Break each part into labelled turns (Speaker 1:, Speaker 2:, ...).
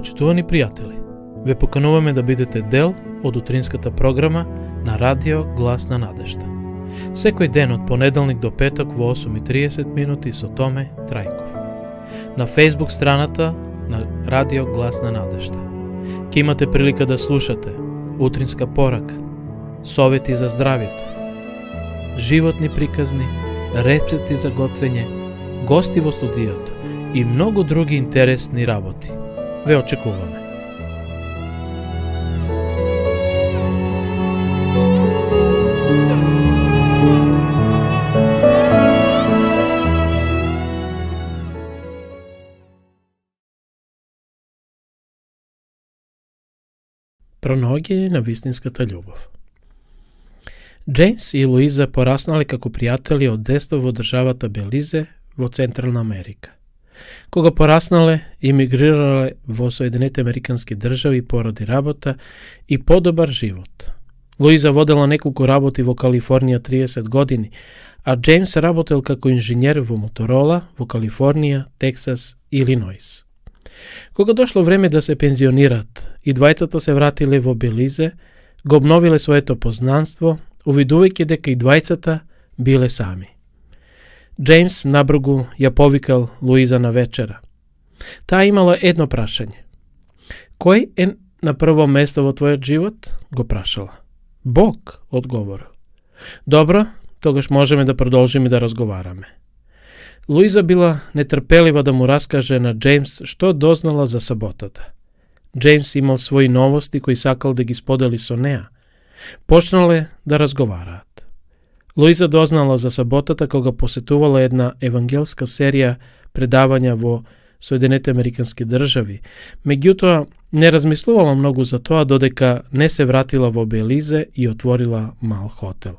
Speaker 1: Почитувани пријатели, ве покануваме да бидете дел од утринската програма на Радио Глас на надежда. Секој ден од понеделник до петок во 8:30 минути со Томе Трајков. На Facebook страната на Радио Глас на надежда. Ке имате прилика да слушате утринска порака, совети за здравјето, животни приказни, рецепти за готвење, гости во студиото и многу други интересни работи. Ве очекуваме. Пронаоѓање на вистинската љубов. Джеймс и Луиза пораснале како пријатели од детство во државата Белизе во Централна Америка. Кога пораснале, имигрирале во Соединетите Американски држави поради работа и подобар живот. Луиза водела неколку работи во Калифорнија 30 години, а Джеймс работел како инженер во Моторола во Калифорнија, Тексас и Илинојс. Кога дошло време да се пензионират и двајцата се вратиле во Белизе, го обновиле своето познанство, увидувајќи дека и двајцата биле сами. Джеймс набргу ја повикал Луиза на вечера. Таа имала едно прашање. Кој е на прво место во твојот живот? Го прашала. Бог, одговорил. Добро, тогаш можеме да продолжиме да разговараме. Луиза била нетрпелива да му раскаже на Джеймс што дознала за саботата. Джеймс имал своји новости кои сакал да ги сподели со неа. Почнале да разговараат. Луиза дознала за саботата кога посетувала една евангелска серија предавања во Соединетите Американски држави. Меѓутоа, не размислувала многу за тоа додека не се вратила во Белизе и отворила мал хотел.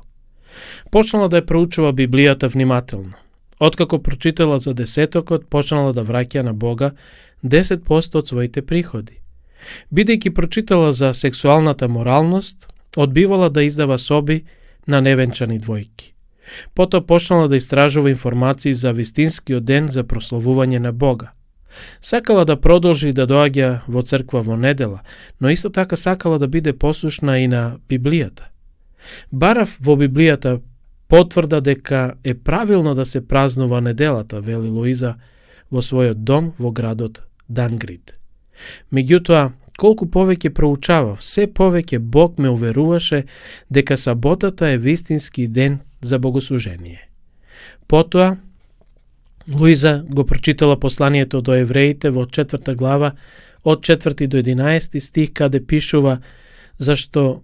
Speaker 1: Почнала да ја проучува Библијата внимателно. Откако прочитала за десетокот, почнала да враќа на Бога 10% од своите приходи. Бидејќи прочитала за сексуалната моралност, одбивала да издава соби на невенчани двојки. Потоа почнала да истражува информации за вистинскиот ден за прославување на Бога. Сакала да продолжи да доаѓа во црква во недела, но исто така сакала да биде послушна и на Библијата. Барав во Библијата потврда дека е правилно да се празнува неделата, вели Луиза во својот дом во градот Дангрид. Меѓутоа, колку повеќе проучавав, се повеќе Бог ме уверуваше дека саботата е вистински ден за богослужение. Потоа, Луиза го прочитала посланието до евреите во 4 глава од 4 до 11 стих каде пишува зашто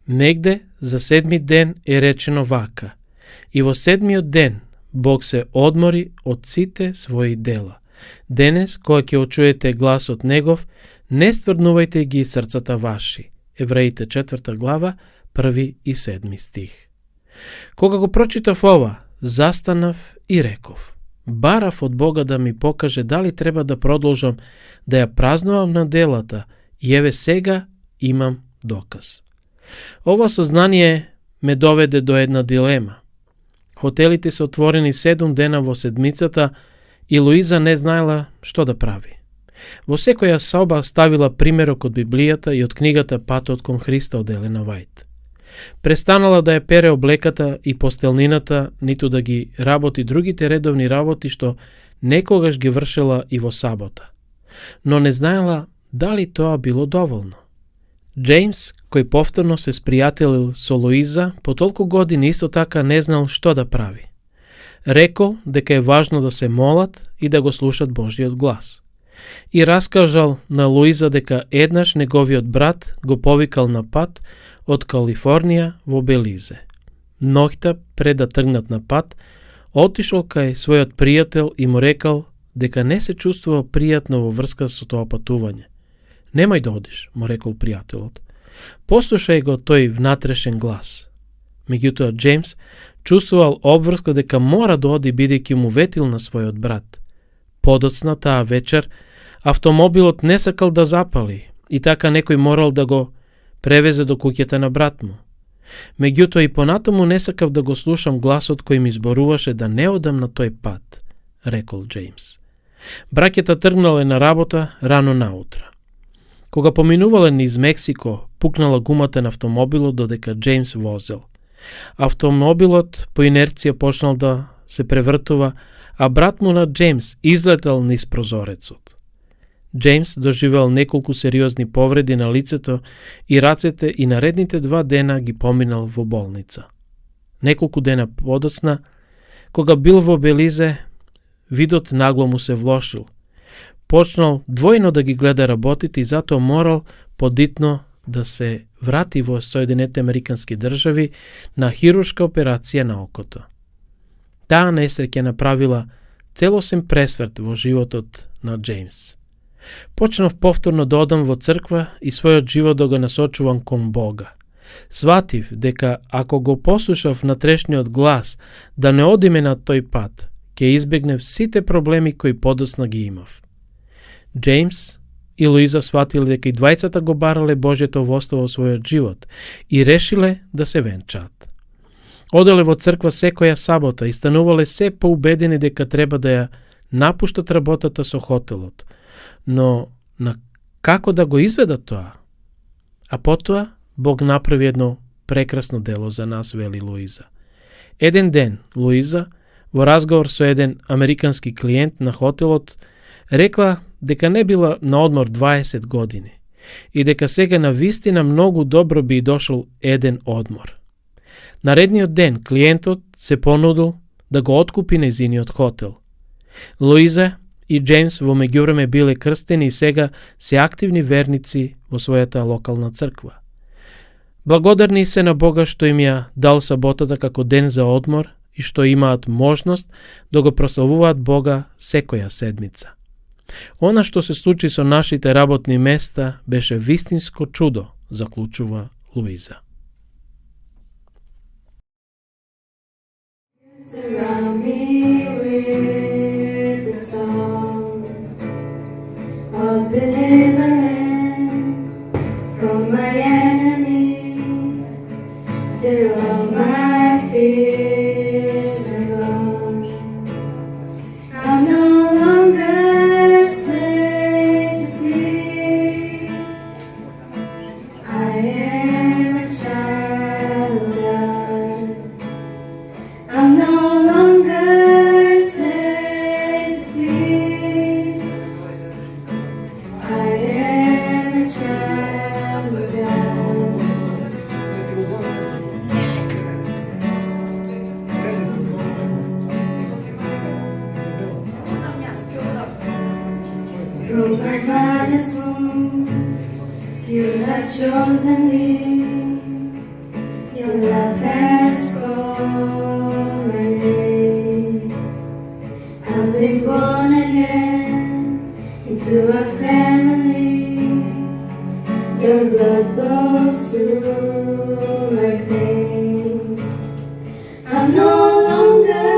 Speaker 1: негде за 7 ден е речено вака. И во 7-миот ден Бог се одмори од сите своји дела. Денес, кога ќе очуете гласот Негов, не стврнувајте ги срцата ваши. Евреите 4 глава, 1 и 7 стих. Кога го прочитав ова, застанав и реков. Барав од Бога да ми покаже дали треба да продолжам да ја празнувам неделата и еве сега имам доказ. Ова сознание ме доведе до една дилема. Хотелите се отворени 7 дена во седмицата и Луиза не знаела што да прави. Во секоја соба ставила примерок од Библијата и од книгата Патот кон Христа од Елена Вајт. Престанала да ја пере облеката и постелнината, ниту да ги работи другите редовни работи што некогаш ги вршела и во сабота. Но не знаела дали тоа било доволно. Джеймс, кој повторно се спријателил со Луиза, по толку години исто така не знал што да прави. Рекол дека е важно да се молат и да го слушат Божиот глас. И раскажал на Луиза дека еднаш неговиот брат го повикал на пат од Калифорнија во Белизе. Ноќта пред да тргнат на пат, отишол кај својот пријател и му рекал дека не се чувствува пријатно во врска со тоа патување. Немај да одиш, му рекол пријателот. Послушај го тој внатрешен глас. Меѓутоа Джеймс чувствувал обврска дека мора да оди бидејќи му ветил на својот брат. Подоцна таа вечер автомобилот не сакал да запали и така некој морал да го превезе до куќата на брат му. Меѓутоа и понатаму не сакав да го слушам гласот кој ми зборуваше да не одам на тој пат, рекол Джеймс. Браќата тргнале на работа рано наутро. Кога поминувале низ Мексико, пукнала гумата на автомобилот додека Джеймс возел. Автомобилот по инерција почнал да се превртува, а брат му на Джеймс излетал низ прозорецот. Джеймс доживел неколку сериозни повреди на лицето и рацете и наредните 2 дена ги поминал во болница. Неколку дена подоцна, кога бил во Белизе, видот нагло му се влошил. Почнал двојно да ги гледа работите и затоа морал подитно да се врати во Соединетите Американски држави на хируршка операција на окото. Таа несреќа направила целосен пресврт во животот на Джеймс. Почнав повторно да одам во црква и својот живот да го насочувам кон Бога. Сватив дека ако го послушав натрешниот глас да не одиме на тој пат, ќе избегнев сите проблеми кои подоцна ги имав. Джеймс и Луиза сватиле дека и двајцата го барале Божјето воство во својот живот и решиле да се венчаат. Оделе во црква секоја сабота и станувале се поубедени дека треба да ја напуштат работата со хотелот, но на како да го изведат тоа? А потоа Бог направи едно прекрасно дело за нас, вели Луиза. Еден ден Луиза во разговор со еден американски клиент на хотелот рекла дека не била на одмор 20 години и дека сега на вистина многу добро би дошол еден одмор. Наредниот ден клиентот се понудил да го откупи нејзиниот хотел. Луиза и Джеймс во меѓувреме биле крстени и сега се активни верници во својата локална црква. Благодарни се на Бога што им ја дал саботата како ден за одмор и што имаат можност да го прославуваат Бога секоја седмица. Она што се случи со нашите работни места беше вистинско чудо, заклучува Луиза.
Speaker 2: Surround me with the song of deliverance from my enemies, till all my fears are gone. I'm no longer slave to fear. I am a child of God. I'm no longer slave to fear. I am a child of God. From my mother's womb, you have chosen me. Your love has called my name. I've been born again into a family. Your blood flows through my veins. I'm no longer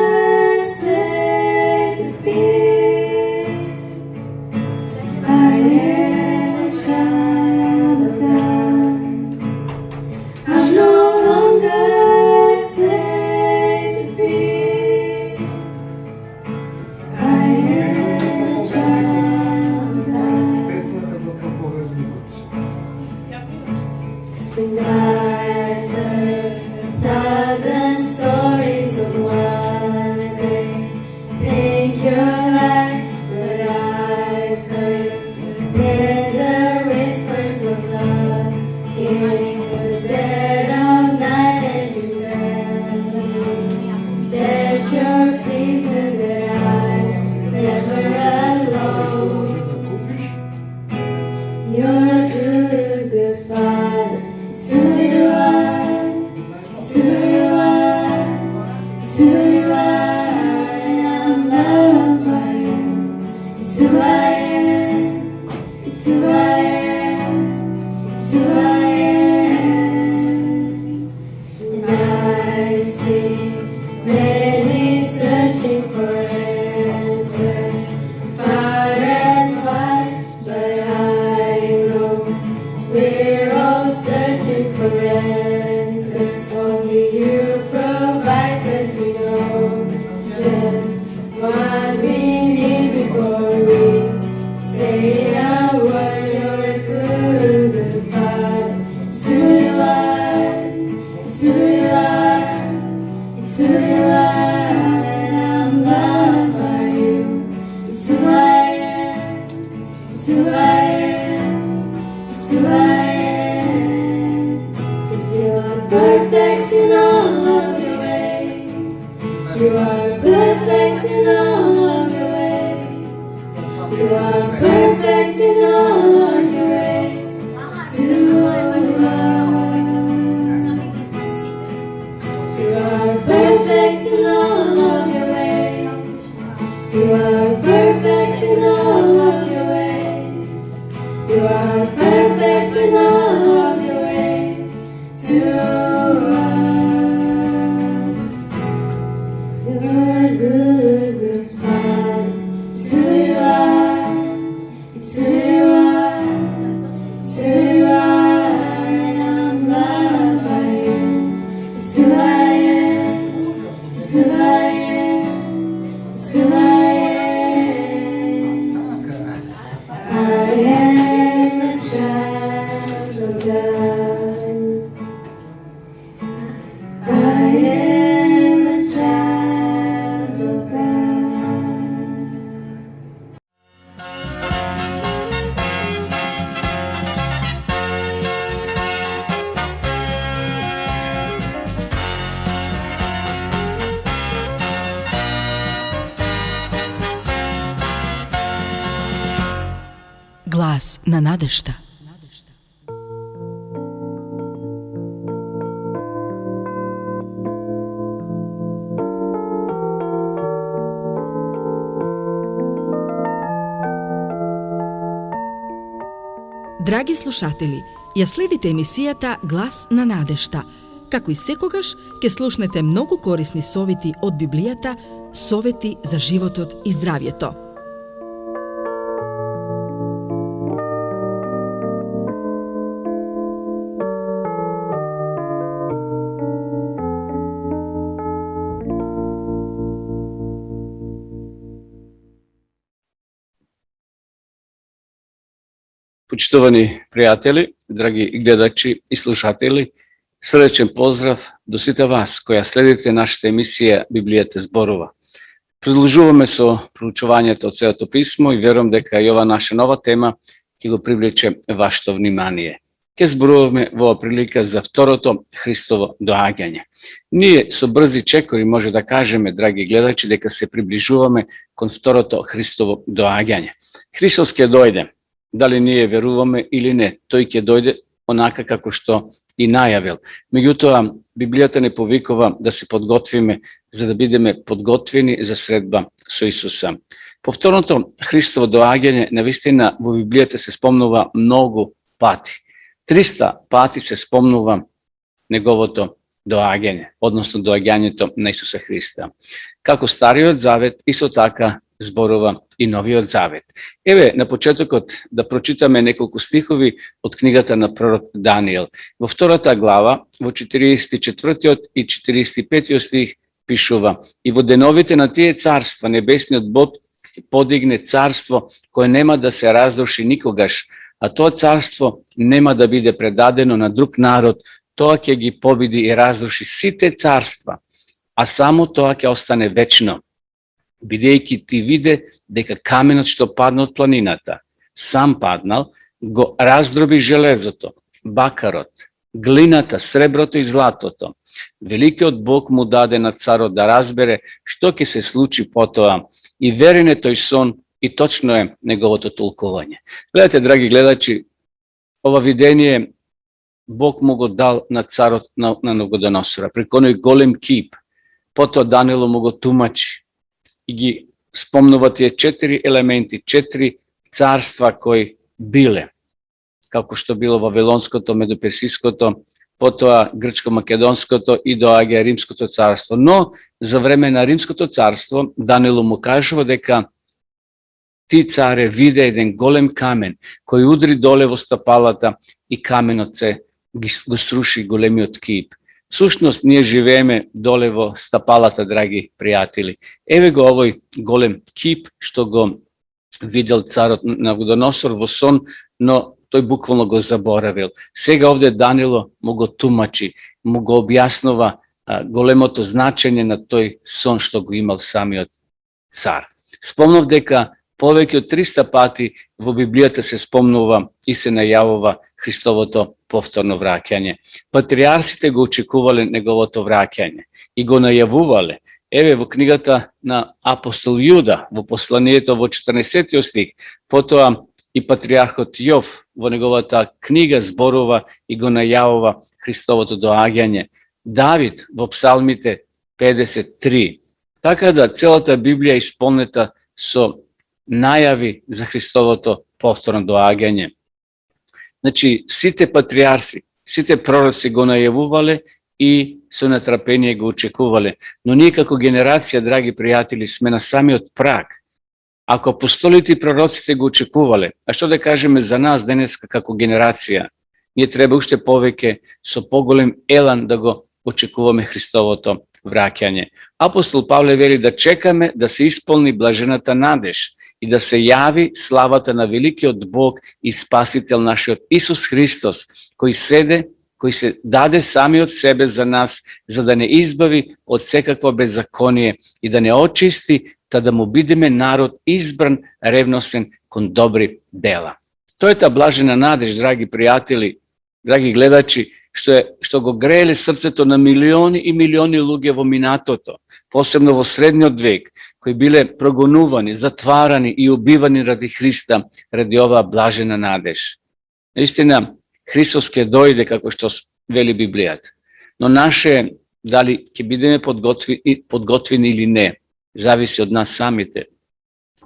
Speaker 2: slave to fear. I am a child of God. I'm no longer slave to fear. I am a child of God. And I've heard 1,000 stories of what they think you're like, but I've heard tender whispers of love in the dead of night, and you tell me that you're pleased and that I'm never alone. You're a good, good father. It's who you are. It's who you are. It's who you are. And I'm loved by you. It's who I am. It's who I am. It's who I am. And I've seen many searching for answers, far and wide, but I know we're all searching for answers. Only you provide, 'cause you know just what we need before we say a word. You're a good You are perfect in all of your ways. You are perfect in all of your ways. To You are perfect in all of your ways. You are perfect in all of your ways. You are perfect in all of your ways. To You are a good, good Father. It's who you are. It's who you are. It's who you are. And I'm loved by you. It's who I am. It's who I am. It's who I am. I am a child of God. I am a child of God.
Speaker 3: Glas na nadešta. Драги слушатели, ја следите емисијата Глас на надешта. Како и секогаш, ќе слушнете многу корисни совети од Библијата, совети за животот и здравјето.
Speaker 4: Почитувани пријатели, драги гледачи и слушатели, срдечен поздрав до сите вас која следите нашата емисија Библијата зборува. Продолжуваме со проучувањето од Светото писмо и верувам дека и ова наша нова тема ќе го привлече вашето внимание. Ќе зборуваме во оваа прилика за второто Христово доаѓање. Ние со брзи чекори може да кажеме, драги гледачи, дека се приближуваме кон второто Христово доаѓање. Христос ќе дојде. Дали ние веруваме или не, тој ќе дојде онака како што и најавил. Меѓутоа, Библијата не повикува да се подготвиме за да бидеме подготвени за средба со Исуса. Повторното Христово доаѓање навистина во Библијата се спомнува многу пати. 300 пати се спомнува неговото доаѓање, односно доаѓањето на Исуса Христа. Како Стариот Завет, исто така зборува и Новиот Завет. Еве, на почетокот да прочитаме неколку стихови од книгата на пророк Даниел. Во втората глава, во 44 и 45 стих пишува: И во деновите на тие царства, небесниот Бог подигне царство кое нема да се разруши никогаш, а тоа царство нема да биде предадено на друг народ, тоа ќе ги победи и разруши сите царства, а само тоа ќе остане вечно. Бидејќи ти виде дека каменот што падна од планината, сам паднал, го раздроби железото, бакарот, глината, среброто и златото. Великиот Бог му даде на царот да разбере што ќе се случи потоа и верен е тој сон и точно е неговото толкување. Гледате, драги гледачи, ова видение Бог му го дал на царот на Навуходоносора, преку оној голем кип. Потоа Даниело му го тумачи и ги спомнува тие 4 елементи, 4 царства кои биле, како што било Вавилонското, Медоперсиското, потоа Грчко-Македонското и доаѓа Римското царство. Но за време на Римското царство Даниело му кажува дека ти, царе, виде еден голем камен кој удри доле во стапалата и каменот се го сруши големиот кип. Всушност, ние живееме доле во стапалата, драги пријатели. Еве го овој голем кип што го видел царот Навуходоносор во сон, но тој буквално го заборавил. Сега овде Даниело му го тумачи, му го објаснува големото значење на тој сон што го имал самиот цар. Спомнав дека повеќе од 300 пати во Библијата се спомнува и се најавува Христовото повторно враќање. Патриарсите го очекувале неговото враќање и го најавувале. Еве во книгата на апостол Јуда, во посланието во 14 стих, потоа и патриархот Јов во неговата книга зборува и го најавува Христовото доаѓање. Давид во псалмите 53. Така да целата Библија е исполнета со најави за Христовото повторно доаѓање. Значи, сите патриарси, сите пророци го најавувале и со нетрпение го очекувале. Но ние како генерација, драги пријатели, сме на самиот праг. Ако апостолите и пророците го очекувале, а што да кажеме за нас денеска како генерација, ние треба уште повеќе со поголем елан да го очекуваме Христовото враќање. Апостол Павле вели да чекаме да се исполни блажената надеж и да се јави славата на великиот Бог и Спасител нашиот Исус Христос, кој се даде самиот себе за нас, за да не избави од секакво беззаконие и да не очисти, та да му бидеме народ избран, ревносен кон добри дела. Тоа е та блажена надеж, драги пријатели, драги гледачи, што го грееле срцето на милиони и милиони луѓе во минатото, посебно во средниот век, кои биле прогонувани, затварани и убивани ради Христа, ради оваа блажена надеж. Наистина, Христос ќе дојде, како што вели Библијата. Но наше, дали ќе бидеме подготвени или не, зависи од нас самите.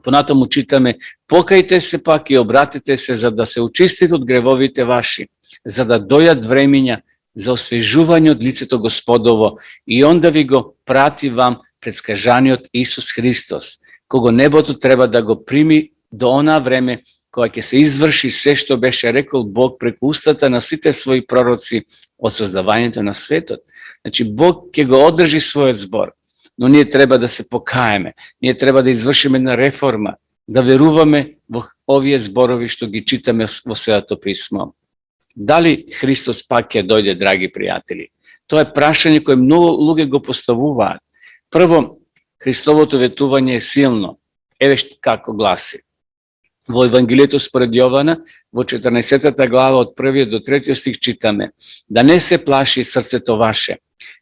Speaker 4: Понатаму читаме, покајте се пак и обратите се, за да се очистите од гревовите ваши, за да дојат времења за освежување од лицето Господово и он да ви го прати вам предскажаниот Исус Христос, кого небото треба да го прими до онаа време кога ќе се изврши се што беше рекол Бог преку устата на сите своји пророци од создавањето на светот. Значи Бог ќе го одржи својот збор, но ние треба да се покаеме, ние треба да извршиме една реформа, да веруваме во овие зборови што ги читаме во Светото писмо. Дали Христос пак ќе дојде, драги пријатели? Тоа е прашање кое многу луѓе го поставуваат. Прво, Христовото ветување е силно. Еве како гласи. Во Евангелието според Јована, во 14 глава од 1 до 3 стих читаме: да не се плаши срцето ваше.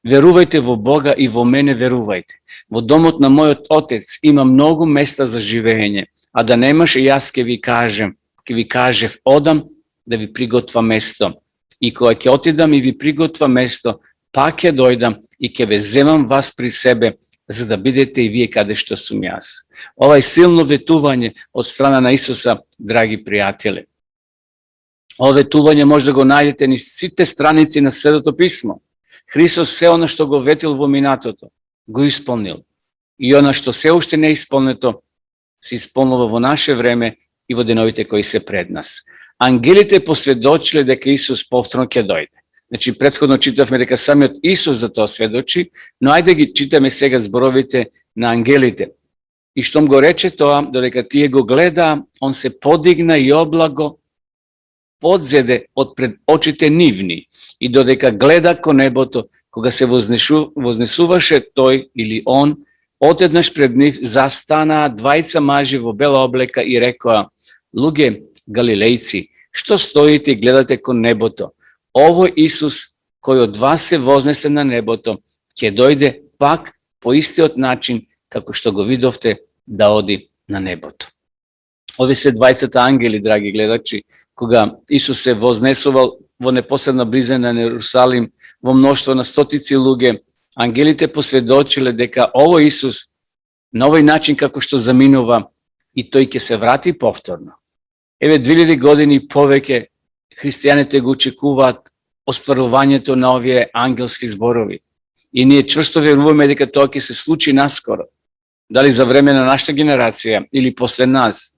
Speaker 4: Верувајте во Бога и во мене верувајте. Во домот на мојот Отец има многу места за живење, а да немаше, јас ќе ви кажев, одам да ви приготва место. И кога ќе отидам и ви приготва место, пак ќе дојдам и ќе ве земам вас при себе, за да бидете и вие каде што сум јас. Ова е силно ветување од страна на Исуса, драги пријатели. Ова ветување може да го најдете на сите страници на Светото писмо. Христос се она што го ветил во минатото, го исполнил. И она што се уште не е исполнето, се исполнува во наше време и во деновите кои се пред нас. Ангелите посведочиле дека Исус повторно ќе дојде. Значи, претходно читавме дека самиот Исус за тоа сведочи, но ајде ги читаме сега зборовите на ангелите. И штом го рече тоа, додека тие го гледа, он се подигна и облаго подзеде од пред очите нивни. И додека гледа кон небото, кога се вознесуваше тој или он, одеднаш пред нив застанаа двајца мажи во бела облека и рекоа: луѓе галилејци, што стоите и гледате кон небото? Овој Исус, кој од вас се вознесе на небото, ќе дојде пак по истиот начин, како што го видовте да оди на небото. Овие се двајцата ангели, драги гледачи, кога Исус се вознесувал во непосредна близина на Ерусалим, во мноштво на стотици луѓе, ангелите посведочиле дека овој Исус, на овој начин како што заминува, и тој ќе се врати повторно. Еве 2000 години повеќе христијаните го очекуваат остварувањето на овие ангелски зборови. И ние чврсто веруваме дека тоа ќе се случи наскоро. Дали за време на нашата генерација или после нас.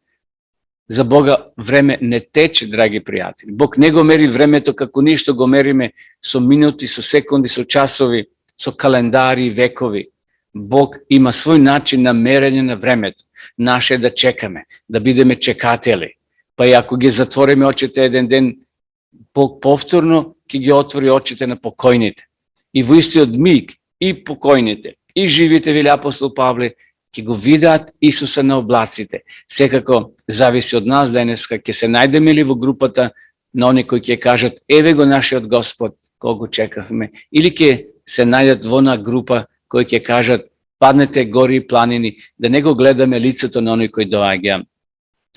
Speaker 4: За Бога време не тече, драги пријатели. Бог не го мери времето како ние што го мериме со минути, со секунди, со часови, со календари и векови. Бог има свој начин на мерење на времето. Наше е да чекаме, да бидеме чекатели. Па и ако ги затвориме очите еден ден, Бог повторно ќе ги отвори очите на покојните. И во истиот миг и покојните, и живите, вели апостол Павле, ќе го видат Исуса на облаците. Секако зависи од нас денеска, ќе се најдеме ли во групата на они кои ќе кажат: еве го нашиот Господ, кога го чекавме, или ќе се најдат во на група кои ќе кажат: паднете гори и планини, да не го гледаме лицето на оној кој доаѓа.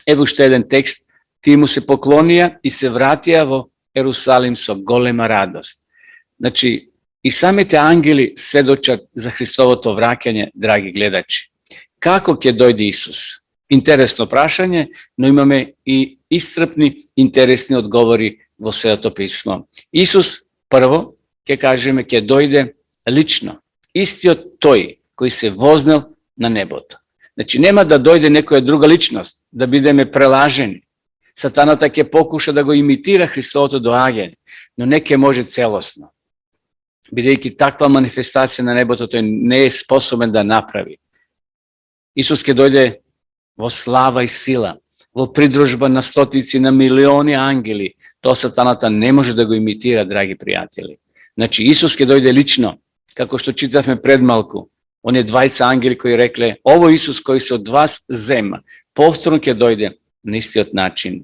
Speaker 4: Ево уште еден текст, тие му се поклонија и се вратија во Ерусалим со голема радост. Значи, и самите ангели сведочат за Христовото враќање, драги гледачи. Како ќе дојде Исус? Интересно прашање, но имаме и исцрпни, интересни одговори во Светото писмо. Исус, прво, ќе кажеме, ќе дојде лично. Истиот тој кој се вознел на небото. Значи, нема да дојде некоја друга личност, да бидеме прелажени. Сатаната ќе покуша да го имитира Христовото доаѓање, но не ќе може целосно. Бидејќи таква манифестација на небото тој не е способен да направи. Исус ќе дојде во слава и сила, во придружба на стотици, на милиони ангели. Тоа сатаната не може да го имитира, драги пријатели. Значи, Исус ќе дојде лично, како што читавме пред малку. Оние двајца ангели кои рекле, ово Исус кој се од вас зема, повторно ќе дојде на истиот начин.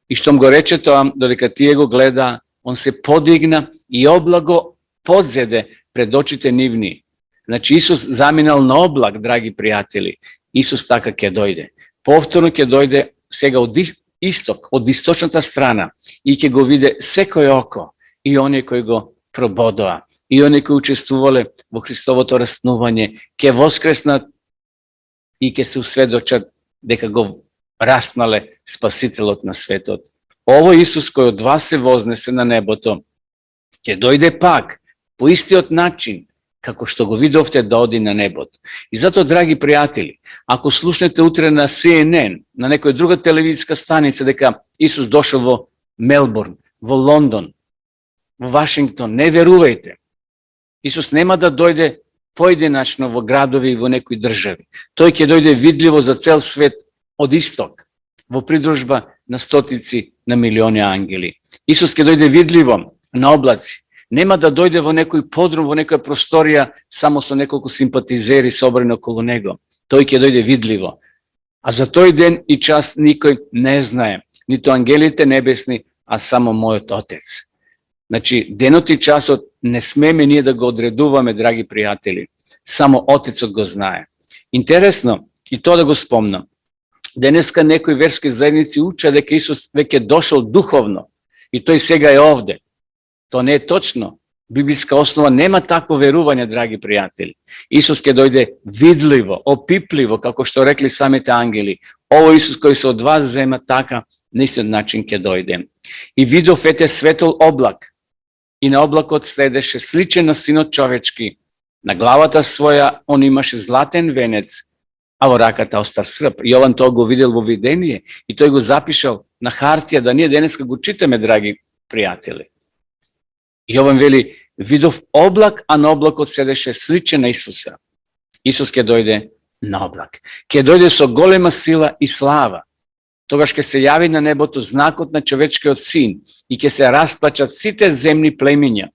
Speaker 4: И штом го рече тоа, додека тие го гледа, он се подигна и облаго подзеде пред очите нивни. Значи, Исус заминал на облак, драги пријатели. Исус така ќе дојде. Повторно ќе дојде сега од исток, од источната страна и ќе го виде секој око и оние кои го прободоа и оние кои учествувале во Христовото раснување, ќе воскреснат и ќе се усведочат дека го раснале Спасителот на светот. Ово Исус кој од вас се вознесе на небото, ќе дојде пак по истиот начин како што го видовте да оди на небото. И затоа, драги пријатели, ако слушнете утре на CNN, на некоја друга телевизиска станица, дека Исус дошол во Мелбурн, во Лондон, во Вашингтон, не верувајте. Исус нема да дојде поединачно во градови и во некои држави. Тој ќе дојде видливо за цел свет од исток, во придружба на стотици, на милиони ангели. Исус ќе дојде видливо на облаци. Нема да дојде во некој подрум, во некоја просторија, само со неколку симпатизери собрани околу него. Тој ќе дојде видливо. А за тој ден и час никој не знае, ниту ангелите небесни, а само мојот Отец. Значи, денот и часот не смеме ние да го одредуваме, драги пријатели. Само Отецот го знае. Интересно, и тоа да го спомнам. Денеска некои верски заедници учат дека Исус веќе дошол духовно и тој сега е овде. Тоа не е точно. Библиска основа нема такво верување, драги пријатели. Исус ќе дојде видливо, опипливо, како што рекли самите ангели. Ово Исус кој се од вас зема, така на истиот начин ќе дојде. И видов ете светол облак. И на облакот следеше сличен на синот човечки. На главата своја он имаше златен венец, а во раката остар срп. Јован тоа го видел во видение и тој го запишал на хартија, да ние денеска го читаме, драги пријатели. Јован вели, видов облак, а на облакот седеше сличен на Исуса. Исус ќе дојде на облак. Ќе дојде со голема сила и слава. Тогаш ќе се јави на небото знакот на човечкиот син и ќе се расплачат сите земни племиња.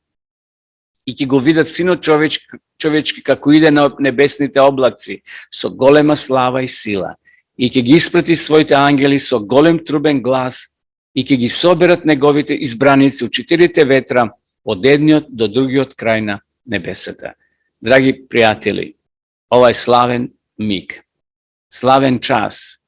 Speaker 4: И ќе го видат синот човечки како иде на небесните облаци со голема слава и сила. И ќе ги испрати своите ангели со голем трубен глас и ќе ги соберат неговите избраници у 4 ветра од едниот до другиот крај на небесата. Драги пријатели, ова е славен миг, славен час,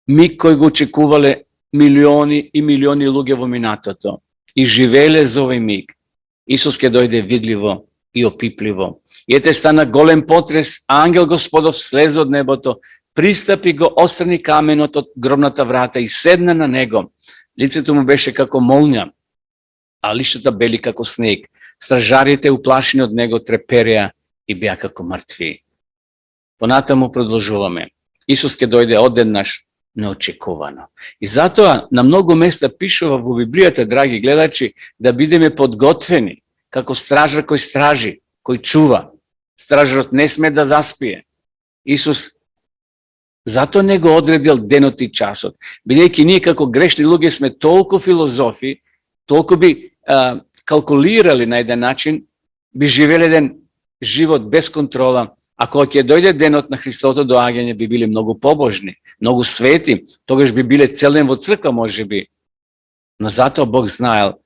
Speaker 4: миг кој го очекувале милиони и милиони луѓе во минатото и живееле за овој миг. Исус ќе дојде видливо и опипливо. И ете стана голем потрес, а ангел Господов слезе од небото, пристапи го, отстрани каменот од гробната врата и седна на него. Лицето му беше како молња, а лиштата бели како снег. Стражарите уплашени од него трепереа и беа како мртви. Понатаму продолжуваме. Исус ќе дојде одеднаш неочекувано. И затоа на многу места пишува во Библијата, драги гледачи, да бидеме подготвени, како стражар кој стражи, кој чува. Стражарот не сме да заспие. Исус затоа не го одредил денот и часот. Бидејќи ние како грешни луѓе сме толку филозофи, толку би калкулирали на еден начин, би живели еден живот без контрола, а кога ќе дојде денот на Христовото доаѓање, би били многу побожни, многу свети, тогаш би биле цел ден во црква, можеби. Но затоа Бог знаел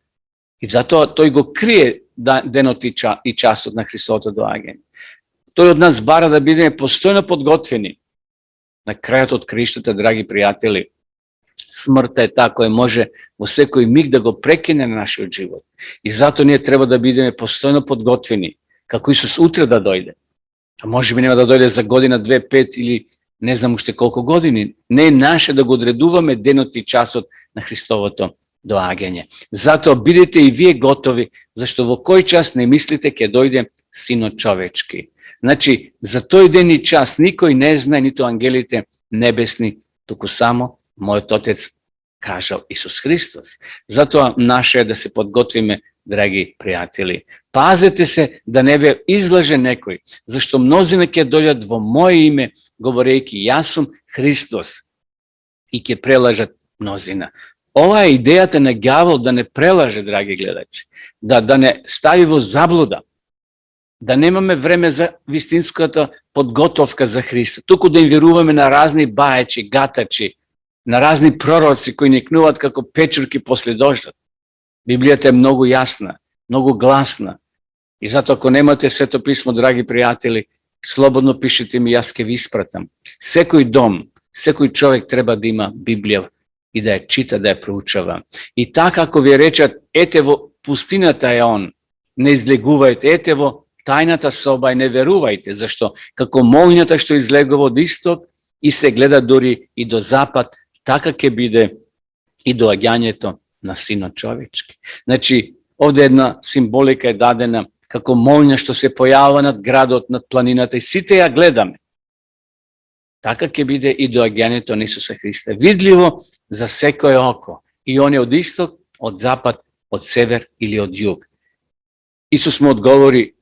Speaker 4: и затоа тој го крие денот и часот на Христовото доаѓање. Тој од нас бара да бидеме постојно подготвени. На крајот од краиштата, драги пријатели, смртта е таа која може во секој миг да го прекине на нашиот живот. И затоа ние треба да бидеме постојно подготвени, како Исус утре да дојде. А може би нема да дојде за година, 2, 5 или не знам уште колку години. Не е наше да го одредуваме денот и часот на Христовото доаѓање. Затоа бидете и вие готови, зашто во кој час не мислите ќе дојде Синот човечки. Значи, за тој ден и час никој не знае, ниту ангелите небесни, туку само мојот Отец, кажал Исус Христос. Затоа наше е да се подготвиме, драги пријатели. Пазете се да не ве излаже некој, зашто мнозина ќе дојдат во моје име, говорејќи јас сум Христос, и ќе прелажат мнозина. Ова е идејата на ѓавол, да не прелаже, драги гледачи, да не стави во заблуда, да немаме време за вистинската подготовка за Христа, туку да им веруваме на разни баечи, гатачи, на разни пророци кои никнуваат како печурки после дождот. Библијата е многу јасна, многу гласна. И затоа ако немате Свето писмо, драги пријатели, слободно пишете ми, јас ќе ви испратам. Секој дом, секој човек треба да има Библија и да ја чита, да ја проучава. И така ако ви речат, ете во пустината е он, не излегувајте, ете во тајната соба и не верувајте, зашто како молњата што излегува од исток и се гледа дори и до запад, така ќе биде и доаѓањето на Синот човечки. Значи, овде една символика е дадена како молња што се појавува над градот, над планината и сите ја гледаме. Така ќе биде и доаѓањето на Исуса Христа. Видливо за секој око. И он е од исток, од запад, од север или од југ. Исус му одговори,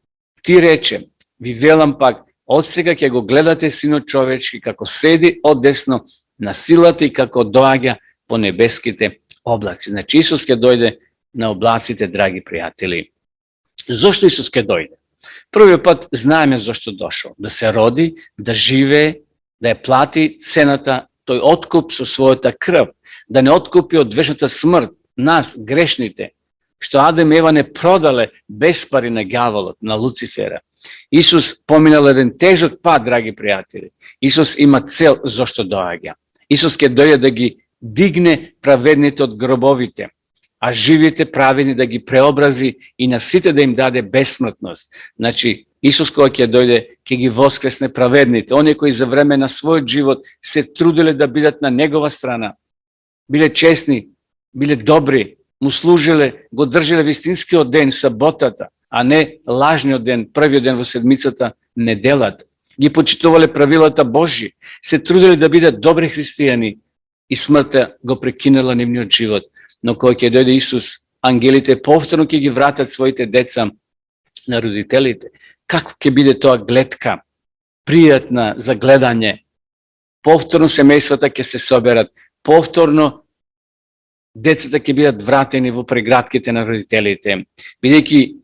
Speaker 4: ти рече, ви велам пак, од сега ќе го гледате Синот човечки како седи одесно на силата и како доаѓа по небеските облаци. Значи Исус ќе дојде на облаците, драги пријатели. Зошто Исус ќе дојде? Првиот пат знаеме зошто дошол. Да се роди, да живее, да ја плати цената, тој откуп со својата крв, да не откупи од вечната смрт нас, грешните, што Адем и Ева не продале без пари на ѓаволот, на Луцифера. Исус поминал еден тежок пат, драги пријатели. Исус има цел зошто доаѓа. Исус ќе дојде да ги дигне праведните од гробовите, а живите праведни да ги преобрази и на сите да им даде бесмртност. Значи, Исус кога ќе дојде, ќе ги воскресне праведните, оние кои за време на својот живот се труделе да бидат на негова страна, биле честни, биле добри, му служиле, го држеле вистинскиот ден, саботата, а не лажниот ден, првиот ден во седмицата, неделата. Ги почитувале правилата Божји, се труделе да бидат добри христијани и смртта го прекинала нивниот живот. Но кога ќе дојде Исус, ангелите повторно ќе ги вратат своите деца на родителите. Како ќе биде тоа гледка, пријатна за гледање. Повторно семејствата ќе се соберат, повторно децата ќе бидат вратени во прегратките на родителите, бидејќи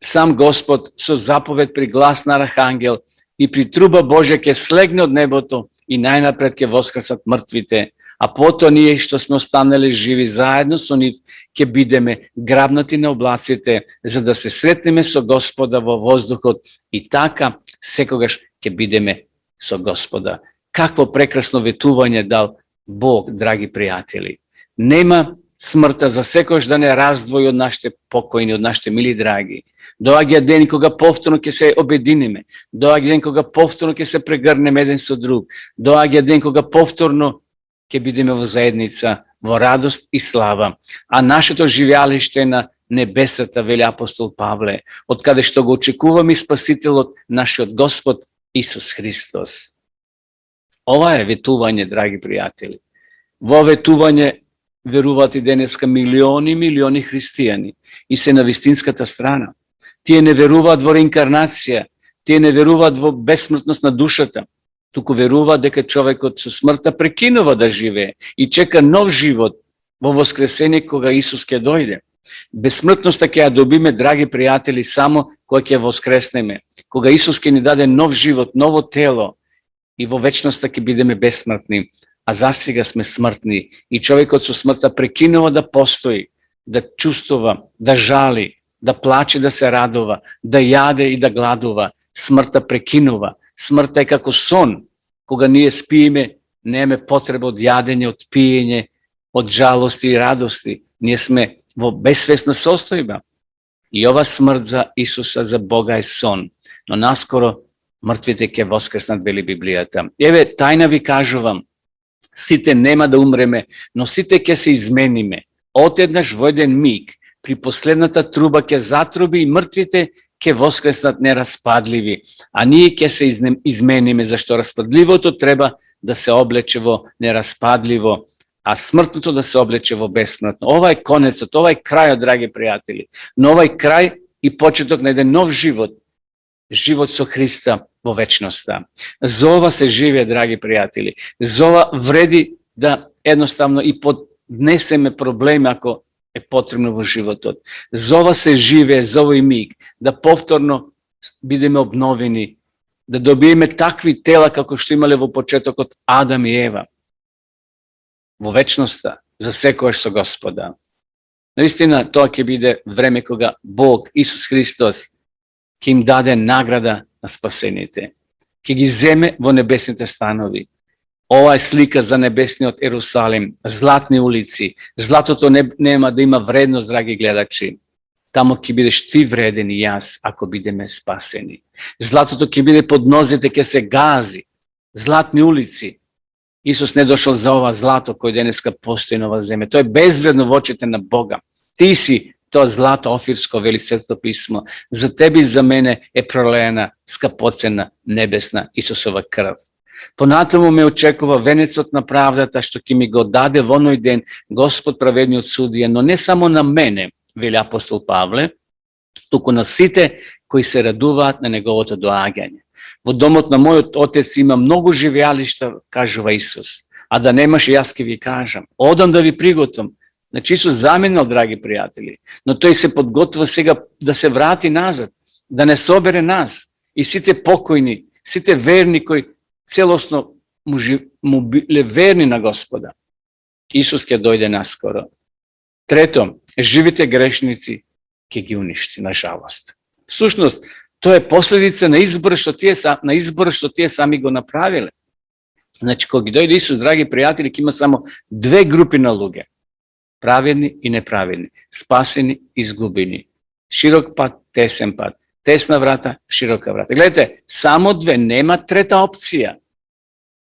Speaker 4: сам Господ со заповед при глас на архангел и при труба Божја ќе слегне од небото и најнапред ќе воскресат мртвите, а потоа ние што сме останали живи заедно со нив ќе бидеме грабнати на облаците за да се сретнеме со Господа во воздухот и така секогаш ќе бидеме со Господа. Какво прекрасно ветување дал Бог, драги пријатели. Нема смртта за секојаш да не раздвои од нашите покојни, од нашите мили драги. Доаѓа ден кога повторно ќе се обединиме. Доаѓа ден кога повторно ќе се прегрнеме еден со друг. Доаѓа ден кога повторно ќе бидеме во заедница, во радост и слава. А нашето живеалиште е на небесата, вели апостол Павле, од каде што го очекуваме и Спасителот, нашиот Господ Исус Христос. Ова е ветување, драги пријатели. Во ветување веруваат и денеска милиони христијани и се на вистинската страна. Тие не веруваат во реинкарнација, тие не веруваат во бесмртност на душата, туку веруваат дека човекот со смртта прекинува да живее и чека нов живот во воскресение кога Исус ќе дојде. Бесмртноста ќе ја добиме, драги пријатели, само кога ќе воскреснеме, кога Исус ќе ни даде нов живот, ново тело и во вечноста ќе бидеме бесмртни. А засега сме смртни и човекот со смртта прекинува да постои, да чувствува, да жали, да плаче, да се радува, да јаде и да гладува. Смртта прекинува. Смртта е како сон. Кога ние спиеме, немаме потреба од јадење, од пиење, од жалости и радости. Ние сме во безсвесна состојба. И ова смрт за Исуса, за Бога е сон. Но наскоро мртвите ќе воскреснат, вели Библијата. Еве, тајна ви кажувам, сите нема да умреме, но сите ќе се измениме. Одеднаш во еден миг, при последната труба ќе затруби и мртвите ќе воскреснат нераспадливи, а ние ќе се измениме, зашто распадливото треба да се облече во нераспадливо, а смртното да се облече во бесмртно. Ова е конецот, ова е крајот, драги пријатели. Но ова е крај и почеток на еден нов живот. Живот со Христа во вечноста. За ова се живее, драги пријатели. За ова вреди да едноставно и поднесеме проблеми ако е потребно во животот. За ова се живее, за овој миг, да повторно бидеме обновени, да добиеме такви тела како што имале во почетокот Адам и Ева. Во вечноста, за секојаш со Господа. Наистина, тоа ќе биде време кога Бог, Исус Христос, ќе им даде награда на спасените. Ќе ги земе во небесните станови. Ова е слика за небесниот Ерусалим, златни улици. Златото нема да има вредност, драги гледачи. Тамо ќе бидеш ти вреден и јас, ако бидеме спасени. Златото ќе биде под нозите, ќе се гази. Златни улици. Исус не дошол за ова злато кој денеска постои на ова земја. Тоа е безвредно во очите на Бога. Ти си тоа злато офирско, вели Светото писмо. За тебе и за мене е пролеена скапоцена небесна Исусова крв. Понатаму ме очекува венецот на правдата, што ќе ми го даде во оној ден Господ праведниот судија, но не само на мене, вели апостол Павле, туку на сите кои се радуваат на неговото доаѓање. Во домот на мојот отец има многу живеалишта, кажува Исус. А да немаш, јас ќе ви кажам. Одам да ви приготвам. Значи Исус заминал, драги пријатели, но тој се подготвува сега да се врати назад, да не собере нас и сите покојни, сите верни кои целосно му биле верни на Господа. Исус ќе дојде наскоро. Трето, живите грешници ќе ги уништи, на жалост. Всушност, тоа е последица на изборот што тие сами го направиле. Значи, кога ги дојде Исус, драги пријатели, ќе има само две групи на луѓе. Праведни и неправедни, спасени и изгубени. Широк пат, тесен пат. Тесна врата, широка врата. Гледате, само две, нема трета опција.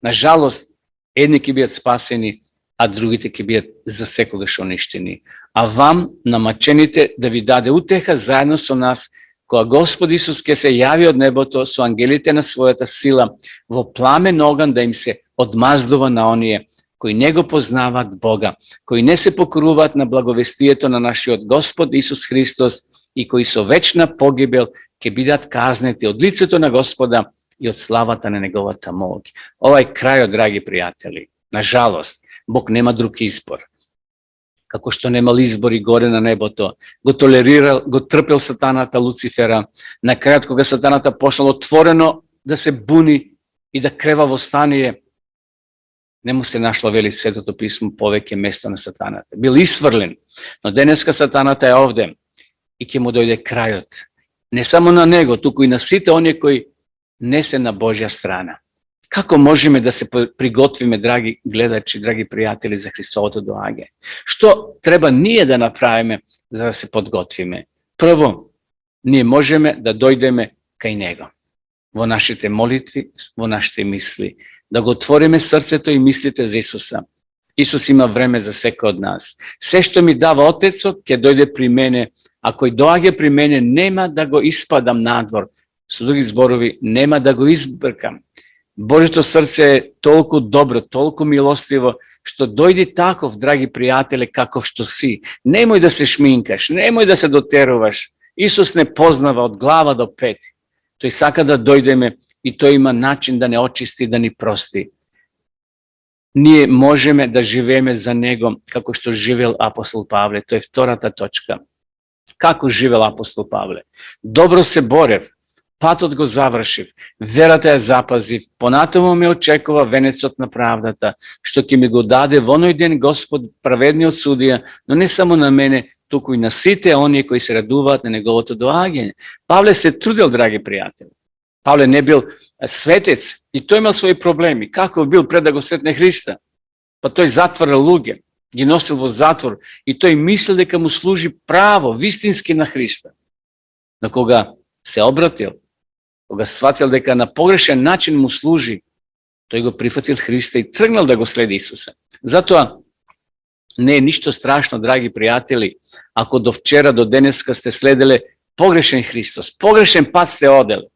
Speaker 4: На жалост, едни ќе бидат спасени, а другите ќе бидат за секогаш уништени. А вам, намачените, да ви даде утеха заедно со нас, кога Господ Исус ќе се јави од небото со ангелите на својата сила, во пламен оган да им се одмаздува на оние кои не го познаваат Бога, кои не се покоруваат на благовестието на нашиот Господ Исус Христос и кои со вечна погибел ќе бидат казнети од лицето на Господа и од славата на неговата моќ. Ова е крајот, драги пријатели. На жалост, Бог нема друг избор. Како што немал избори горе на небото, го толерирал, го трпел сатаната Луцифера. На крајот, кога сатаната почнал отворено да се буни и да крева востание, не му се нашло, вели Светото писмо, повеќе место на сатаната. Бил исврлен, но денеска сатаната е овде и ќе му дојде крајот. Не само на него, туку и на сите оние кои не се на Божја страна. Како можеме да се приготвиме, драги гледачи, драги пријатели, за Христовото доаѓање? Што треба ние да направиме за да се подготвиме? Прво, ние можеме да дојдеме кај него. Во нашите молитви, во нашите мисли. Да го отвориме срцето и мислите за Исуса. Исус има време за секој од нас. Се што ми дава Отецот ќе дојде при мене, а кој доаѓа при мене нема да го испадам надвор. Со други зборови, нема да го избркам. Божјото срце е толку добро, толку милостиво, што дојди таков, драги пријатели, каков што си. Немој да се шминкаш, немој да се дотеруваш. Исус не познава од глава до пети. Тој сака да дојдеме и тој има начин да не очисти, да ни прости. Ние можеме да живееме за него како што живел апостол Павле. Тоа е втората точка. Како живел апостол Павле? Добро се борев, патот го завршив, верата ја запазив, понатаму ме очекува венецот на правдата, што ќе ми го даде во оној ден Господ, праведниот судија, но не само на мене, туку и на сите оние кои се радуваат на неговото доаѓање. Павле се трудел, драги пријатели. Pavle не бил светец и тој имал своји проблеми. Како бил пред да го сретне Христа? Па тој затварал луѓе, ги носил во затвор и тој мислил дека му служи право, вистински на Христа. Но кога се обратил, кога сватил дека на погрешен начин му служи, тој го прифатил Христа и тргнал да го следи Исуса. Затоа не е ништо страшно, драги пријатели, ако до вчера, до денеска сте следеле погрешен Христос, погрешен пат сте одели.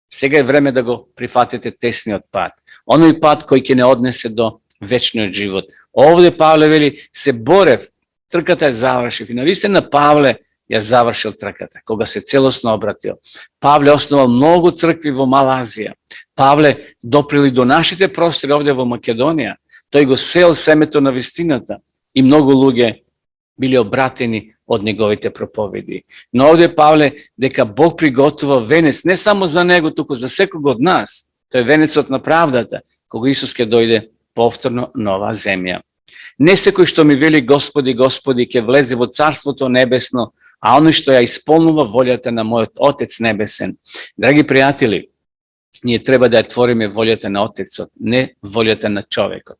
Speaker 4: Сега е време да го прифатите тесниот пат. Оној пат кој ќе не однесе до вечниот живот. Овде Павле вели, се борев, трката ја завршив. И навистина Павле ја завршил трката, кога се целосно обратил. Павле основал многу цркви во Мала Азија. Павле доприл и до нашите простори овде во Македонија. Тој го сел семето на вистината и многу луѓе били обратени од неговите проповеди. Но овде Павле дека Бог приготува венец не само за него, туку за секого од нас. Тој е венецот на правдата, кога Исус ќе дојде повторно на оваа земја. Не секој што ми вели Господи, Господи, ќе влезе во Царството Небесно, а оној што ја исполнува волјата на мојот Отец Небесен. Драги пријатели, ние треба да ја твориме волјата на Отецот, не волјата на човекот.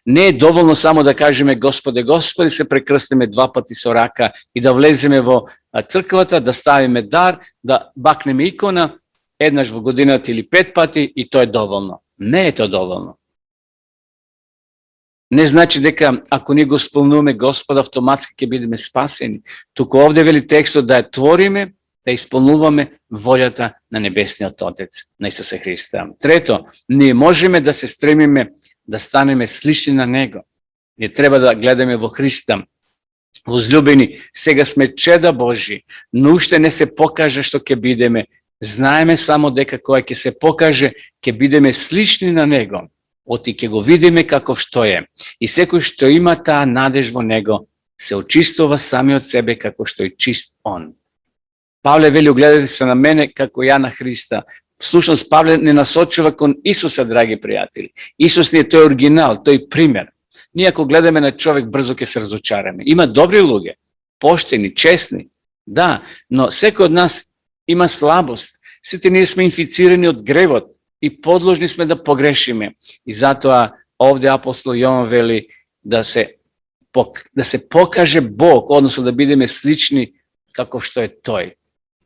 Speaker 4: Не е доволно само да кажеме Господе, Господи, се прекрстиме 2 пати со рака и да влеземе во црквата, да ставиме дар, да бакнеме икона еднаш во годината или 5 пати и тоа е доволно. Не е тоа доволно. Не значи дека ако ние го исполнуваме Господа, автоматски ќе бидеме спасени. Туку овде вели текстот да ја твориме, да исполнуваме волјата на Небесниот Отец, на Исуса Христа. Трето, ние можеме да се стремиме да станеме слични на Него. Ние треба да гледаме во Христа. Возлюбени, сега сме чеда Божи, но уште не се покаже што ќе бидеме. Знаеме само дека кога ќе се покаже, ќе бидеме слични на Него. Оти ќе го видиме каков што е. И секој што има таа надеж во Него, се очистува сами од себе како што е чист Он. Павле вели, огледате се на мене како ја на Христа. Всушност Павле не насочува кон Исуса, драги пријатели. Исус не е тој оригинал, тој пример. Ние ако гледаме на човек, брзо ќе се разочараме. Има добри луѓе, поштени, честни, да, но секој од нас има слабост. Сите ние сме инфицирани од гревот и подложни сме да погрешиме. И затоа овде апостол Јован вели да се покаже Бог, односно да бидеме слични како што е тој,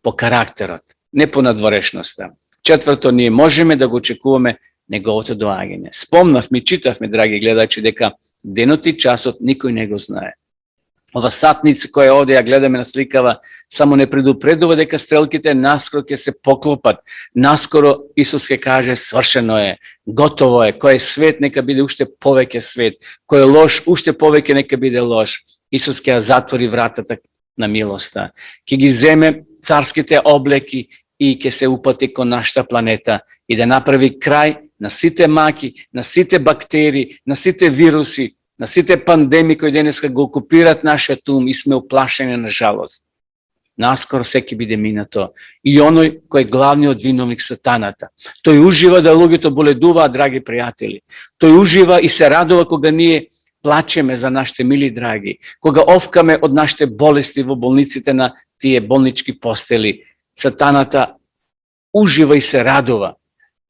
Speaker 4: по карактерот, не по надворешноста. Четврто, ние можеме да го очекуваме неговото доаѓање. Спомнавме, читавме, драги гледачи, дека денот и часот никој не го знае. Ова сатница која овде ја гледаме на сликава, само не предупредува дека стрелките наскоро ќе се поклопат. Наскоро Исус ќе каже, свршено е, готово е, кој е свет, нека биде уште повеќе свет, кој е лош, уште повеќе нека биде лош. Исус ќе ја затвори вратата на милоста, ќе ги земе царските облеки и ќе се упати кон нашата планета и да направи крај на сите маки, на сите бактерии, на сите вируси, на сите пандемии кои денеска го окупират нашиот ум и сме уплашени на жалост. Наскоро секи биде минато. И оној кој е главниот виновник сатаната. Тој ужива да луѓето боледуваат, драги пријатели. Тој ужива и се радува кога ние плачеме за нашите мили драги, кога овкаме од нашите болести во болниците на тие болнички постели. Сатаната ужива и се радува,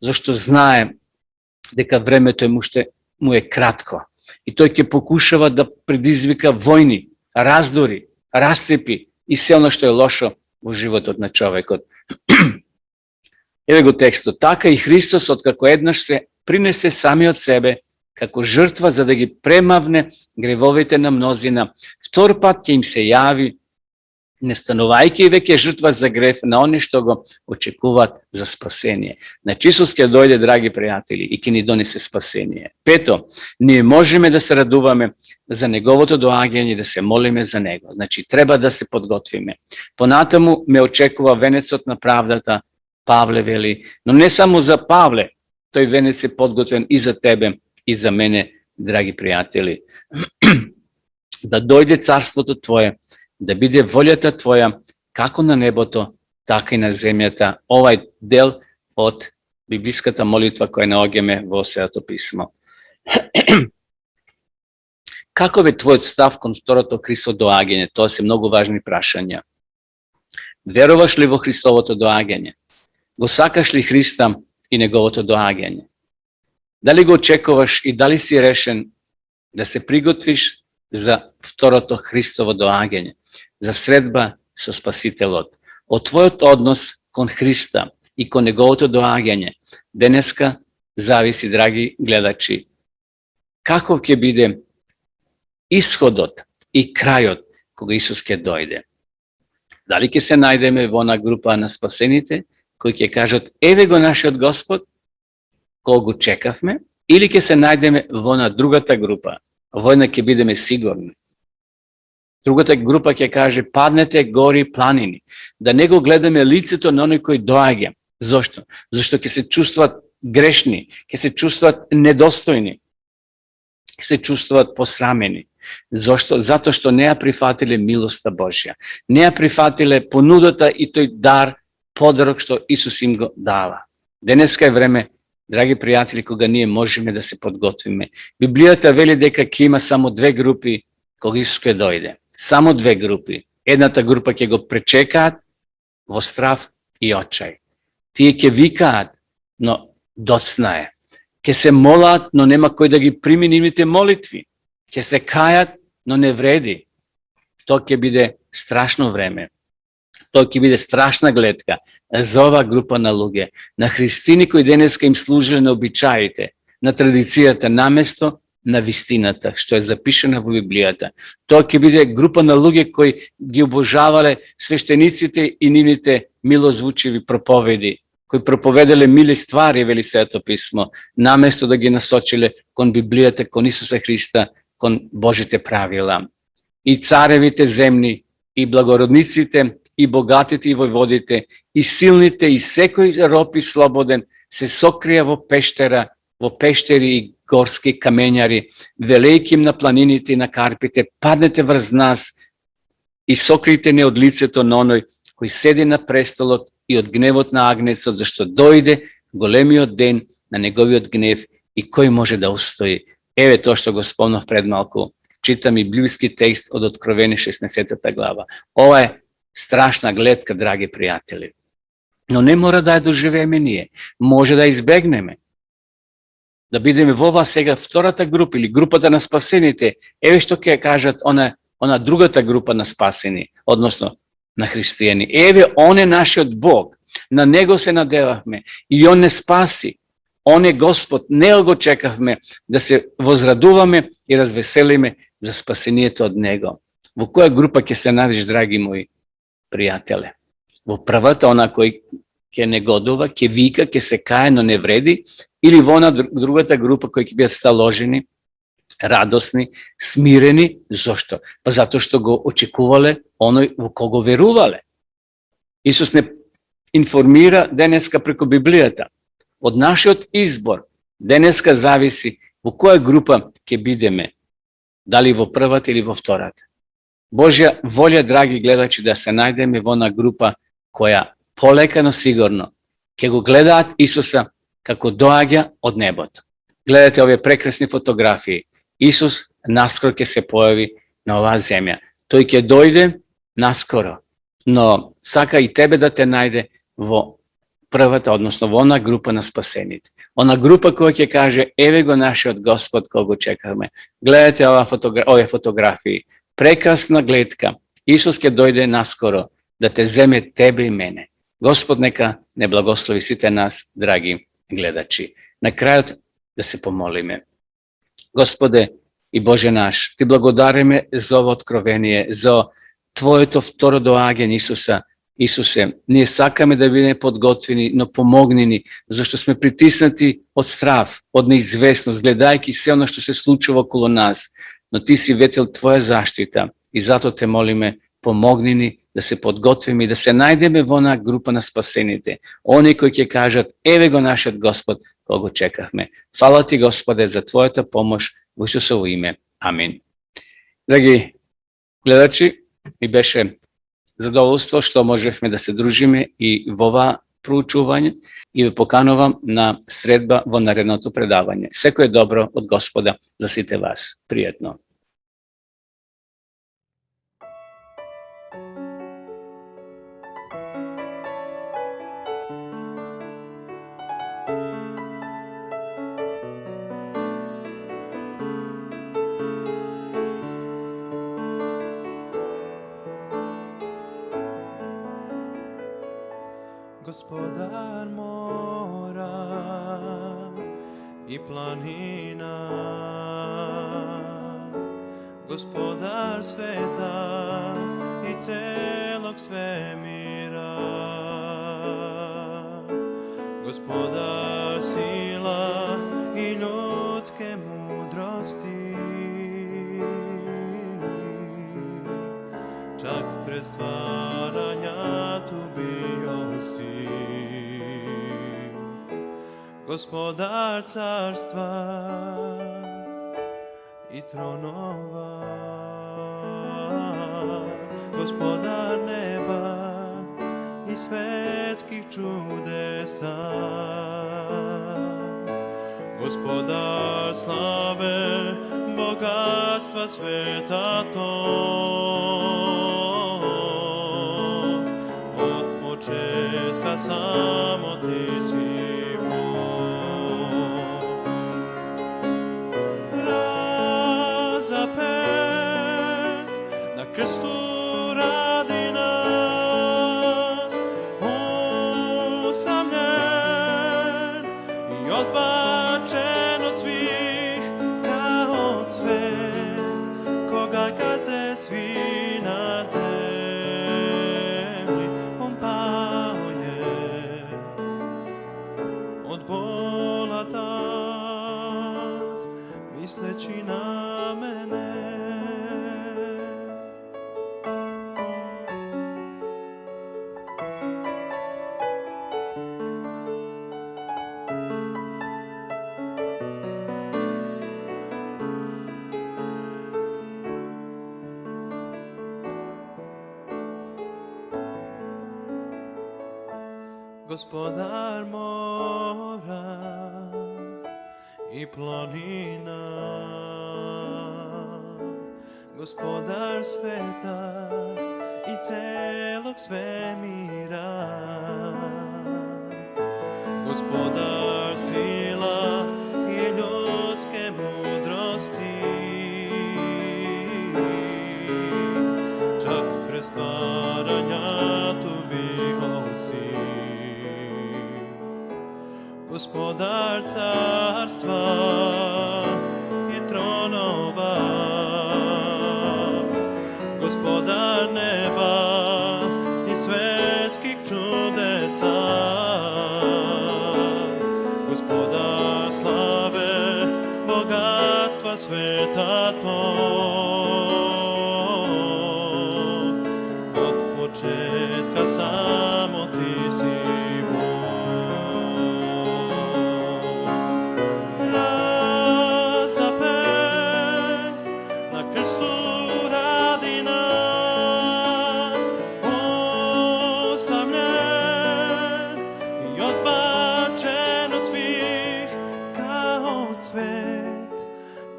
Speaker 4: зашто знае дека времето му е кратко. И тој ќе покушава да предизвика војни, раздори, расцепи и се оно што е лошо во животот на човекот. Еве го текстот. Така и Христос, откако еднаш се принесе самиот себе, како жртва за да ги премавне гревовите на мнозина, втор пат ќе им се јави, не станувајќи веќе жртва за грев на они што го очекуваат за спасение. Значи Исус ќе дојде, драги пријатели, и ќе ни донесе спасение. Пето, ние можеме да се радуваме за неговото доаѓање и да се молиме за него. Значи треба да се подготвиме. Понатаму ме очекува венецот на правдата, Павле вели, но не само за Павле, тој венец е подготвен и за тебе и за мене, драги пријатели. Да дојде царството твое, да биде волјата твоја, како на небото, така и на земјата. Овај дел од библиската молитва која наоѓаме во Светото писмо. Каков е твојот став кон второто Христово доаѓање? Тоа се многу важни прашања. Веруваш ли во Христовото доаѓање? Го сакаш ли Христа и неговото доаѓање? Дали го очекуваш и дали си решен да се приготвиш за второто Христово доаѓање, за средба со Спасителот? Од твојот однос кон Христа и кон неговото доаѓање денеска зависи, драги гледачи, каков ќе биде исходот и крајот кога Исус ќе дојде. Дали ќе се најдеме во она група на спасените кои ќе кажат еве го нашиот Господ, кога го чекавме, или ќе се најдеме во на другата група, во една ќе бидеме сигурни. Другата група ќе каже паднете гори планини, да не го гледаме лицето на оној кој доаѓа. Зошто? Зашто ќе се чувстват грешни, ќе се чувстват недостојни, ќе се чувстват посрамени. Зошто? Затоа што не ја прифатиле милоста Божја, не ја прифатиле понудата и тој дар, подарок што Исус им го дава. Денеска е време, драги пријатели, кога ние можеме да се подготвиме. Библијата вели дека ќе има само две групи кога Исус ќе дојде. Само две групи. Едната група ќе го пречекаат во страв и очај. Тие ќе викаат, но доцна е. Ќе се молат, но нема кој да ги прими нивните молитви. Ќе се кајат, но не вреди. Тоа ќе биде страшно време. Тоа ќе биде страшна гледка за оваа група на луѓе, на христини кои денеска им служеле на обичаите, на традицијата, наместо на вистината, што е запишена во Библијата. Тоа ќе биде група на луѓе кои ги обожавале свештениците и нивните милозвучиви проповеди, кои проповеделе мили ствари, вели Светото писмо, наместо да ги насочиле кон Библијата, кон Исуса Христа, кон Божите правила. И царевите земни, и благородниците, и богатите, и војводите, и силните, и секој роб и слободен се сокрија во пештери и горски камењари, велејќи им на планините и на карпите, паднете врз нас и сокрите не од лицето на оној кој седи на престолот и од гневот на агнецот, зашто дојде големиот ден на неговиот гнев и кој може да устои. Еве тоа што го спомнав пред малку. Читам и библиски текст од Откровение 16 глава. Ова е страшна гледка, драги пријатели. Но не мора да ја доживееме ние. Може да избегнеме. Да бидеме во ова сега втората група или групата на спасените. Еве што ќе кажат она другата група на спасени, односно на христијани. Еве, он е нашиот Бог. На него се надевавме и он не спаси. Он е Господ. Него го чекавме да се возрадуваме и развеселиме за спасението од него. Во која група ќе се најдеш, драги мои пријателе? Во првата, она кој ќе негодува, ќе вика, ќе се кае, но не вреди, или во на другата група кои ќе бидат сталожени, радосни, смирени. Зошто? Па затоа што го очекувале оној во кого верувале. Исус не информира денеска преку Библијата. Од нашиот избор денеска зависи во која група ќе бидеме, дали во првата или во втората. Божја волја, драги гледачи, да се најдеме во на група која полека, но сигурно ќе го гледаат Исуса како доаѓа од небото. Гледате овие прекрасни фотографии. Исус наскоро ќе се појави на оваа земја. Тој ќе дојде наскоро, но сака и тебе да те најде во првата, односно во она група на спасените. Она група која ќе каже еве го нашиот Господ кога го чекаме. Гледате овие фотографии. Прекрасна гледка. Исус ќе дојде наскоро да те земе тебе и мене. Господ нека не благослови сите нас, драги гледачи. На крајот да се помолиме. Господе и Боже наш, ти благодариме за ово откровение, за Твоето второ доаѓање, Исуса. Исусе, ние сакаме да бидеме подготвени, но помогни ни, зашто сме притиснати од страв, од неизвестност, гледајќи се оно што се случува околу нас. Но ти си ветил Твоја заштита и затоа те молиме, помогни ни да се подготвиме и да се најдеме во една група на спасените. Они кои ќе кажат, еве го нашиот Господ, кога го чекавме. Фала ти, Господе, за Твојата помош во Исусово име. Амин. Драги гледачи, ми беше задоволство што можевме да се дружиме и во ова проучување и ве поканувам на средба во наредното предавање. Секој добро од Господа за сите вас. Пријатно.
Speaker 5: Gospodar mora i planina, Gospodar sveta i celog svemira, Gospodar sila i ljudske mudrosti, čak pred stvaranja tu bio si. Gospodar carstva i tronova, Gospodar neba i svetskih čudesa, Gospodar slave, bogatstva sveta tog, od početka samo ti si Bog. Razapet na krstu radi nas, usamljen i odbačen od svih kao cvet, koga gaze svi na zemlji. On pao je od bola tad, misleći na mene. Gospodar mora i planina, Gospodar sveta i celog svemira, Gospodar sila i ljudske mudrosti, čak pre stvaranja tu bio si. Gospodar carstva i tronova, Gospodar neba i svetskih čudesa, Gospodar slave, bogatstva sveta tog, od početka samo ti si Bog.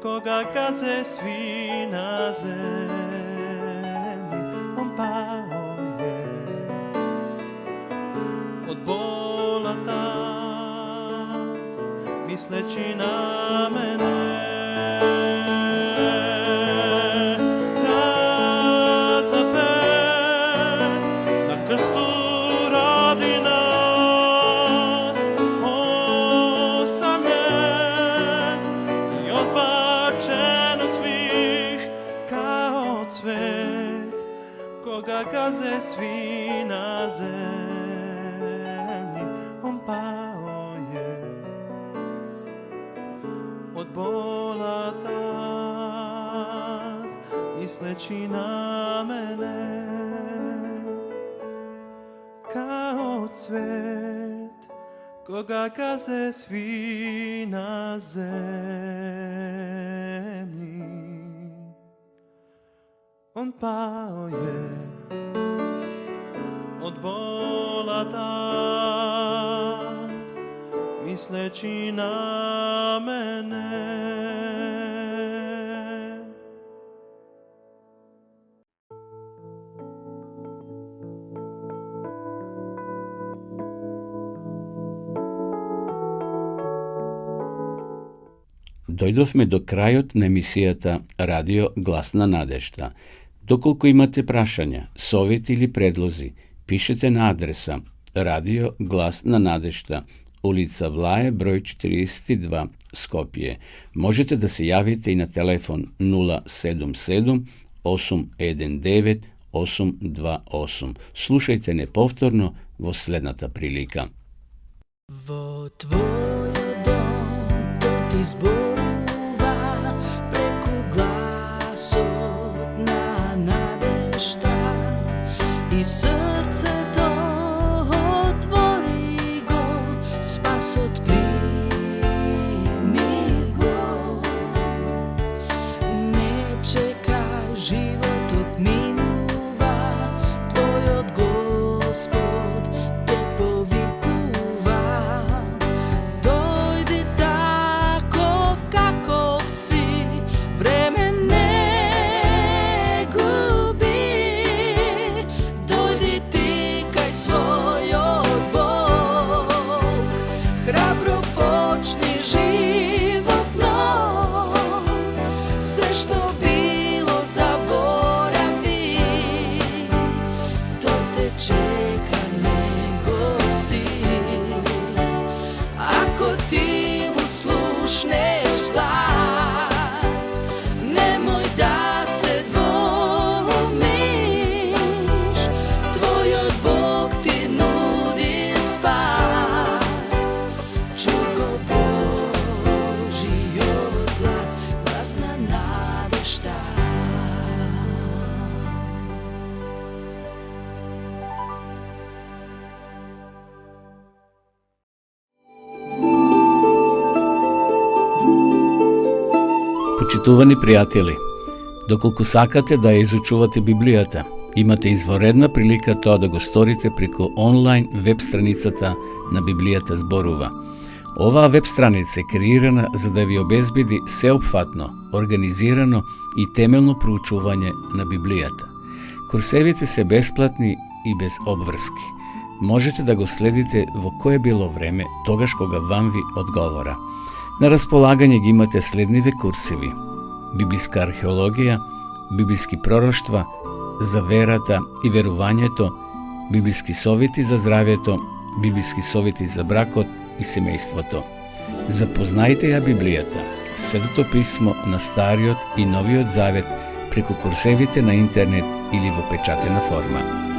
Speaker 5: Koga gaze svi na zemlji, on pao je od bola tad, misleći na mene. Razapet na krstu radi nas, osamljen i odbačen od svih kao cvet, koga gaze svi na zemlji. On pao je od bola tad, misleći na mene. Kao cvet, koga gaze svi na zemlji. On pao je od bola tad, misleći na mene.
Speaker 6: Дојдовме до крајот на емисијата Радио Гласна надежда. Доколку имате прашања, совети или предлози, пишете на адреса Radio Glas na nadešta, ulica Vlaje, broj 42, Skopje. Možete da se javite i na telefon 077 819 828. Slušajte nepovtorno vo slednata prilika.
Speaker 7: Vo tvoj dom to ti zboruva preku glasot na nadešta i srce to otvori go, spasot primi go. Ne čekaj, život odminuva, tvoj od Gospod te povikuva. Dojdi takov kakov si, vreme ne gubi. Dojdi ti kaj svoj od Bog, hrabro počni život nov. Sve što bilo zaboravi, to te čeka nego si. Ako ti mu slušneš glas, nemoj da se dvomiš, tvoj od Bog ti nudi spas. Čugo Božji od glas, glas na nadešta.
Speaker 6: Почитувани пријатели, доколку сакате да ја изучувате Библијата, имате изворедна прилика тоа да го сторите преку онлайн веб страницата на Библијата зборува. Оваа веб страница е креирана за да ви обезбеди сеопфатно, организирано и темелно проучување на Библијата. Курсевите се бесплатни и без обврски. Можете да го следите во кое било време, тогаш кога вам ви одговора. На располагање ги имате следниве курсеви: библиска археологија, библиски пророштва, за верата и верувањето, библиски совети за здравјето, библиски совети за бракот и семејството. Запознајте ја Библијата, Светото писмо на Стариот и Новиот Завет преку курсевите на интернет или во печатена форма.